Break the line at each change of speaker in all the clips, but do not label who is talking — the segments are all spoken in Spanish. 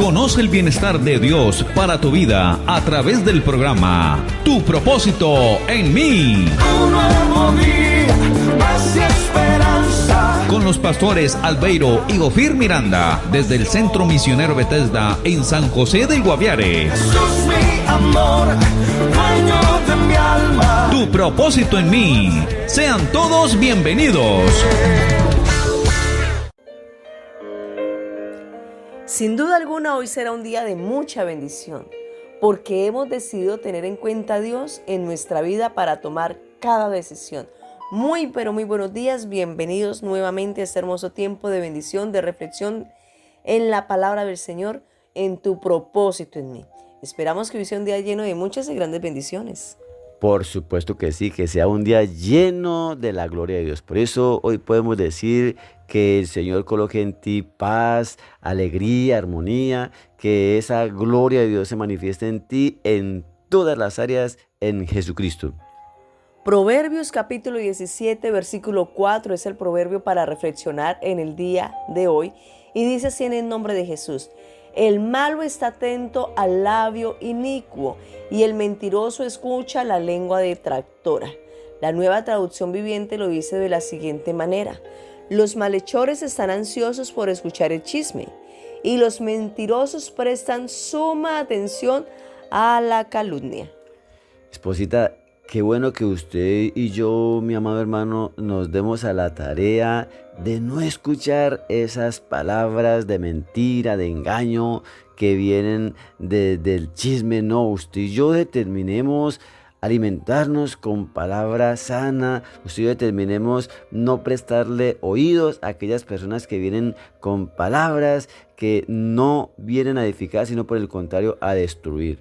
Conoce el bienestar de Dios para tu vida a través del programa Tu propósito en mí.
Un nuevo día, paz y esperanza.
Con los pastores Albeiro y Ofir Miranda, desde el Centro Misionero Bethesda en San José del Guaviare.
Jesús, mi amor, dueño de mi alma.
Tu propósito en mí. Sean todos bienvenidos.
Sin duda alguna hoy será un día de mucha bendición, porque hemos decidido tener en cuenta a Dios en nuestra vida para tomar cada decisión. Muy pero muy buenos días, bienvenidos nuevamente a este hermoso tiempo de bendición, de reflexión en la palabra del Señor, en tu propósito en mí. Esperamos que hoy sea un día lleno de muchas y grandes bendiciones.
Por supuesto que sí, que sea un día lleno de la gloria de Dios. Por eso hoy podemos decir que el Señor coloque en ti paz, alegría, armonía, que esa gloria de Dios se manifieste en ti en todas las áreas en Jesucristo.
Proverbios capítulo 17, versículo 4 es el proverbio para reflexionar en el día de hoy y dice así en el nombre de Jesús: el malo está atento al labio inicuo y el mentiroso escucha la lengua detractora. La Nueva Traducción Viviente lo dice de la siguiente manera: los malhechores están ansiosos por escuchar el chisme y los mentirosos prestan suma atención a la calumnia.
Esposita, qué bueno que usted y yo, mi amado hermano, nos demos a la tarea de no escuchar esas palabras de mentira, de engaño que vienen del chisme. No, usted y yo determinemos alimentarnos con palabra sana. Usted y yo determinemos no prestarle oídos a aquellas personas que vienen con palabras que no vienen a edificar, sino por el contrario a destruir.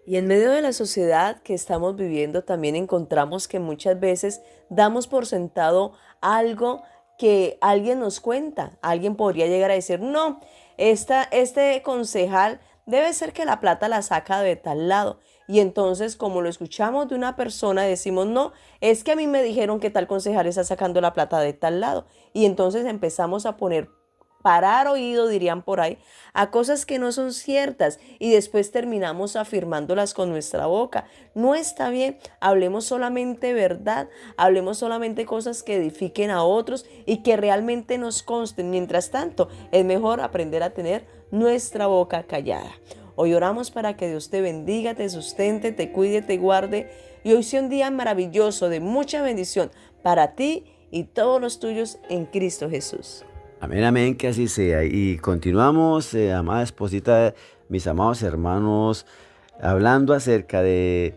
Y en medio de la sociedad que estamos viviendo también encontramos que muchas veces damos por sentado algo que alguien nos cuenta. Alguien podría llegar a decir: no, este concejal debe ser que la plata la saca de tal lado. Y entonces, como lo escuchamos de una persona, decimos: no, es que a mí me dijeron que tal concejal está sacando la plata de tal lado. Y entonces empezamos a parar oído, dirían por ahí, a cosas que no son ciertas y después terminamos afirmándolas con nuestra boca. No está bien. Hablemos solamente verdad, hablemos solamente cosas que edifiquen a otros y que realmente nos consten. Mientras tanto, es mejor aprender a tener nuestra boca callada. Hoy oramos para que Dios te bendiga, te sustente, te cuide, te guarde y hoy sea un día maravilloso de mucha bendición para ti y todos los tuyos en Cristo Jesús.
Amén, amén, que así sea. Y continuamos, amada esposita, mis amados hermanos, hablando acerca de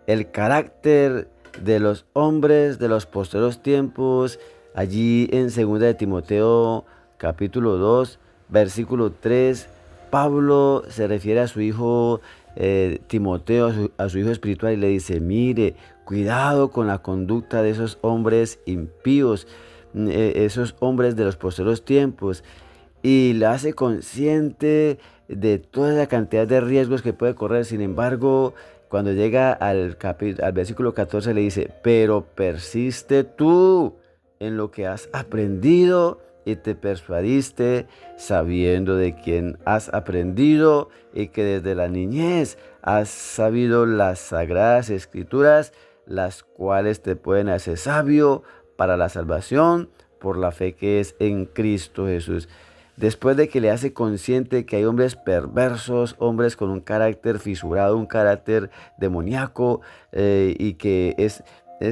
el carácter de los hombres de los postreros tiempos. Allí en 2 de Timoteo, capítulo 2, versículo 3, Pablo se refiere a su hijo Timoteo, a su hijo espiritual, y le dice: mire, cuidado con la conducta de esos hombres impíos, esos hombres de los postreros tiempos, y le hace consciente de toda la cantidad de riesgos que puede correr. Sin embargo, cuando llega al versículo 14 le dice: pero persiste tú en lo que has aprendido y te persuadiste, sabiendo de quién has aprendido y que desde la niñez has sabido las sagradas escrituras, las cuales te pueden hacer sabio para la salvación por la fe que es en Cristo Jesús. Después de que le hace consciente que hay hombres perversos, hombres con un carácter fisurado, un carácter demoníaco, y que es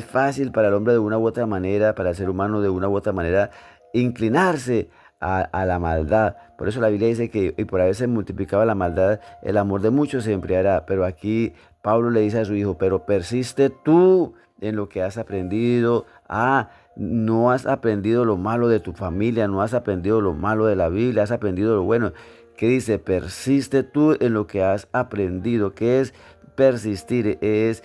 fácil para el hombre de una u otra manera, para el ser humano de una u otra manera, inclinarse a la maldad. Por eso la Biblia dice que y por haberse multiplicado la maldad, el amor de muchos se enfriará. Pero aquí Pablo le dice a su hijo: pero persiste tú en lo que has aprendido. No has aprendido lo malo de tu familia, no has aprendido lo malo de la Biblia, has aprendido lo bueno. ¿Qué dice? Persiste tú en lo que has aprendido. ¿Qué es persistir? Es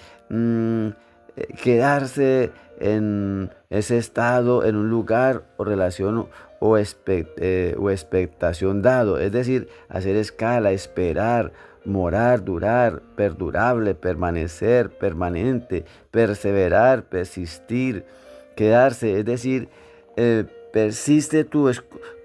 quedarse en ese estado, en un lugar o relación o expectación dado. Es decir, hacer escala, esperar, morar, durar, perdurable, permanecer, permanente, perseverar, persistir, quedarse. Es decir, persiste tú,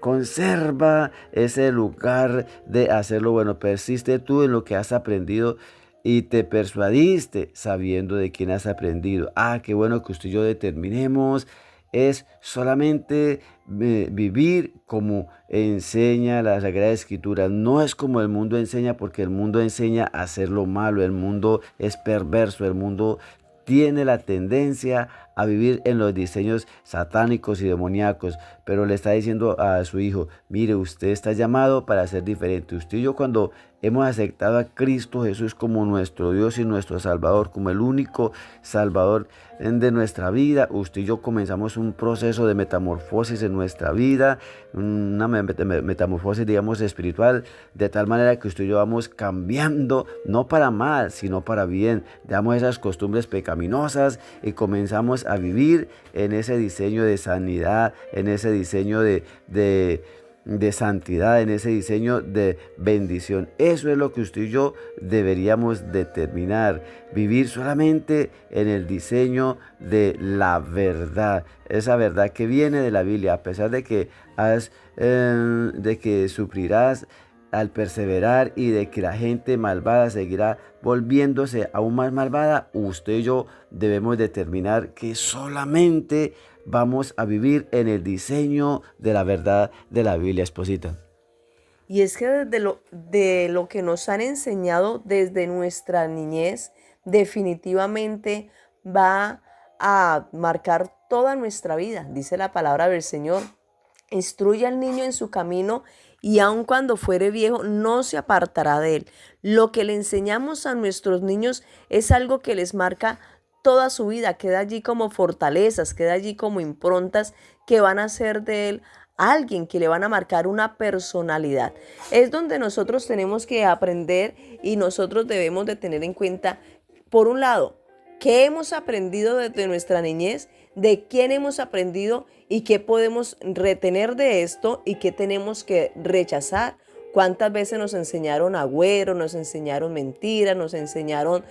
conserva ese lugar de hacer lo bueno, persiste tú en lo que has aprendido y te persuadiste sabiendo de quién has aprendido. Qué bueno que usted y yo determinemos es solamente vivir como enseña la Sagrada Escritura. No es como el mundo enseña, porque el mundo enseña a hacer lo malo. El mundo es perverso, el mundo tiene la tendencia a vivir en los diseños satánicos y demoníacos, pero le está diciendo a su hijo, mire, usted está llamado para ser diferente. Usted y yo, cuando hemos aceptado a Cristo Jesús como nuestro Dios y nuestro Salvador, como el único Salvador de nuestra vida, usted y yo comenzamos un proceso de metamorfosis en nuestra vida, una metamorfosis, digamos, espiritual, de tal manera que usted y yo vamos cambiando, no para mal, sino para bien. Dejamos esas costumbres pecaminosas y comenzamos a vivir en ese diseño de sanidad, en ese diseño de santidad, en ese diseño de bendición. Eso es lo que usted y yo deberíamos determinar, vivir solamente en el diseño de la verdad, esa verdad que viene de la Biblia, a pesar de que sufrirás al perseverar y de que la gente malvada seguirá volviéndose aún más malvada. Usted y yo debemos determinar que solamente vamos a vivir en el diseño de la verdad de la Biblia, esposita.
Y es que de lo que nos han enseñado desde nuestra niñez, definitivamente va a marcar toda nuestra vida. Dice la palabra del Señor: instruye al niño en su camino, y aun cuando fuere viejo no se apartará de él. Lo que le enseñamos a nuestros niños es algo que les marca toda su vida, queda allí como fortalezas, queda allí como improntas que van a hacer de él alguien, que le van a marcar una personalidad. Es donde nosotros tenemos que aprender, y nosotros debemos de tener en cuenta, por un lado, qué hemos aprendido desde nuestra niñez, de quién hemos aprendido y qué podemos retener de esto y qué tenemos que rechazar. ¿Cuántas veces nos enseñaron agüero, nos enseñaron mentiras, nos enseñaron,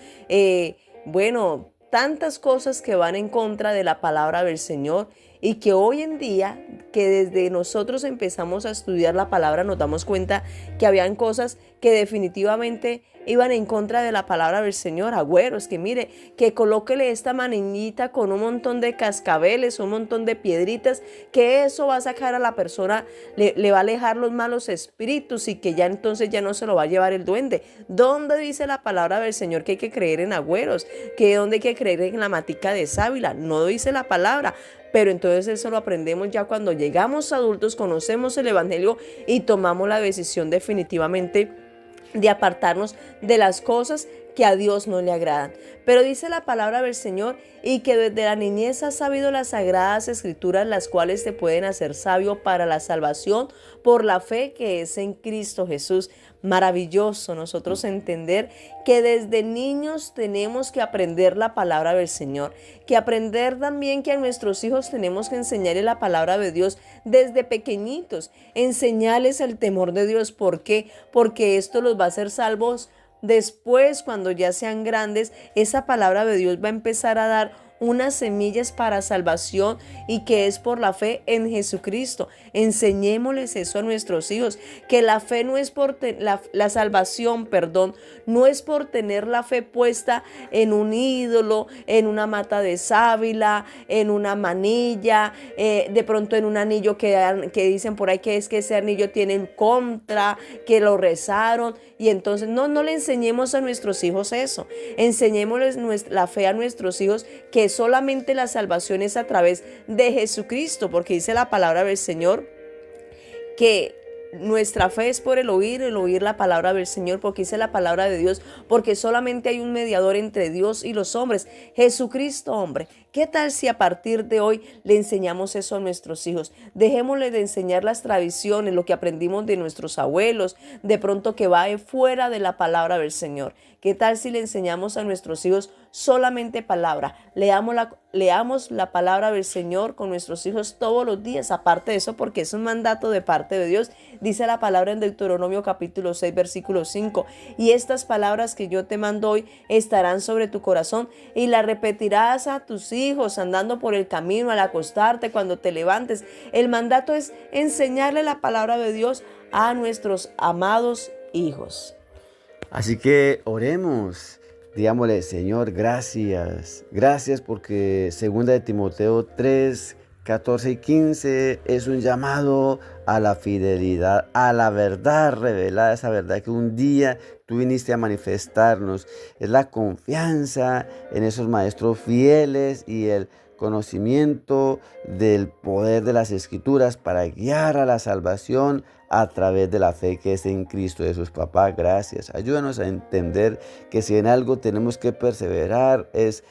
tantas cosas que van en contra de la palabra del Señor? Y que hoy en día, que desde nosotros empezamos a estudiar la palabra, nos damos cuenta que habían cosas que definitivamente iban en contra de la palabra del Señor. Agüeros, que mire, que colóquele esta manillita con un montón de cascabeles, un montón de piedritas, que eso va a sacar a la persona, le va a alejar los malos espíritus, y que ya entonces ya no se lo va a llevar el duende. ¿Dónde dice la palabra del Señor que hay que creer en agüeros? ¿Que dónde hay que creer en la matica de sábila? No dice la palabra. Pero entonces eso lo aprendemos ya cuando llegamos adultos, conocemos el Evangelio y tomamos la decisión definitivamente de apartarnos de las cosas que a Dios no le agradan. Pero dice la palabra del Señor: y que desde la niñez has sabido las sagradas escrituras, las cuales te pueden hacer sabio para la salvación por la fe que es en Cristo Jesús. Maravilloso nosotros entender que desde niños tenemos que aprender la palabra del Señor, que aprender también que a nuestros hijos tenemos que enseñarles la palabra de Dios desde pequeñitos, enseñarles el temor de Dios. ¿Por qué? Porque esto los va a hacer salvos. Después, cuando ya sean grandes, esa palabra de Dios va a empezar a dar unas semillas para salvación, y que es por la fe en Jesucristo. Enseñémosles eso a nuestros hijos, que la fe no es por la salvación, no es por tener la fe puesta en un ídolo, en una mata de sábila, en una manilla, de pronto en un anillo que dicen por ahí que es que ese anillo tiene en contra, que lo rezaron, y entonces no le enseñemos a nuestros hijos eso. Enseñémosles la fe a nuestros hijos, que solamente la salvación es a través de Jesucristo, porque dice la palabra del Señor que nuestra fe es por el oír la palabra del Señor, porque dice la palabra de Dios, porque solamente hay un mediador entre Dios y los hombres, Jesucristo hombre. ¿Qué tal si a partir de hoy le enseñamos eso a nuestros hijos? Dejémosle de enseñar las tradiciones, lo que aprendimos de nuestros abuelos, de pronto que va fuera de la palabra del Señor. ¿Qué tal si le enseñamos a nuestros hijos solamente palabra? Leamos la palabra del Señor con nuestros hijos todos los días. Aparte de eso, porque es un mandato de parte de Dios. Dice la palabra en Deuteronomio capítulo 6, versículo 5. Y estas palabras que yo te mando hoy estarán sobre tu corazón, y las repetirás a tus hijos hijos, andando por el camino, al acostarte, cuando te levantes. El mandato es enseñarle la palabra de Dios a nuestros amados hijos.
Así que oremos, digámosle, Señor, gracias. Gracias porque 2 de Timoteo 3, 14 y 15 es un llamado a la fidelidad, a la verdad revelada, esa verdad que un día tú viniste a manifestarnos. Es la confianza en esos maestros fieles y el conocimiento del poder de las Escrituras para guiar a la salvación a través de la fe que es en Cristo Jesús. Papá, gracias. Ayúdanos a entender que si en algo tenemos que perseverar es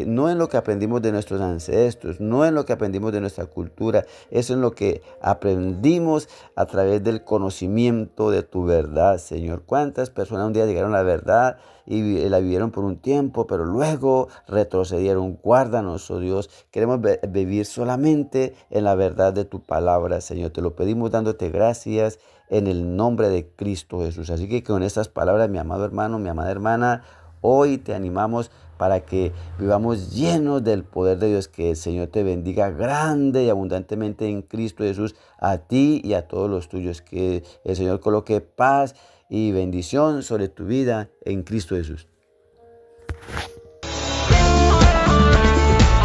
no en lo que aprendimos de nuestros ancestros, no en lo que aprendimos de nuestra cultura, es en lo que aprendimos a través del conocimiento de tu verdad, Señor. ¿Cuántas personas un día llegaron a la verdad y la vivieron por un tiempo, pero luego retrocedieron? Guárdanos, oh Dios. Queremos vivir solamente en la verdad de tu palabra, Señor. Te lo pedimos dándote gracias en el nombre de Cristo Jesús. Así que con estas palabras, mi amado hermano, mi amada hermana, hoy te animamos para que vivamos llenos del poder de Dios. Que el Señor te bendiga grande y abundantemente en Cristo Jesús, a ti y a todos los tuyos. Que el Señor coloque paz y bendición sobre tu vida en Cristo Jesús.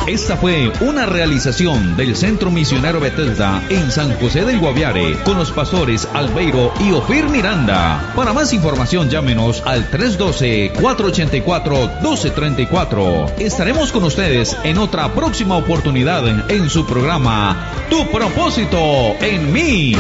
Esta fue una realización del Centro Misionero Bethesda en San José del Guaviare, con los pastores Albeiro y Ofir Miranda. Para más información, llámenos al 312-484-1234. Estaremos con ustedes en otra próxima oportunidad en su programa Tu Propósito en Mí.